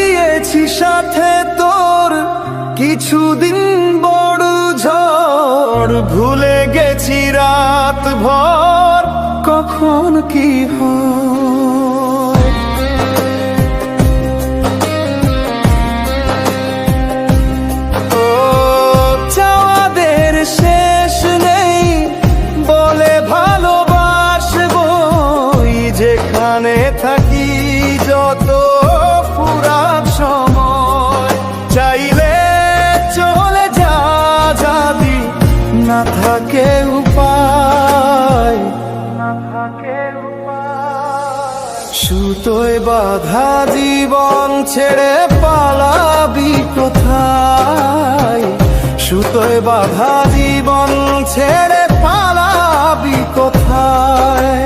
কাটিয়েছি সাথে তোর কিছুদিন বড় ঝড়, ভুলে গেছি রাত ভর কখন কি হয়। ও চাওয়াদের শেষ নেই বলে ভালোবাসবো, যেখানে থাকি যত পুরান সময়, চাইলে চলে যা যদি না থাকে উপায়, সুতোয় বাঁধা জীবন ছেড়ে পালাবি কোথায়, সুতোয় বাঁধা জীবন ছেড়ে পালাবি কোথায়।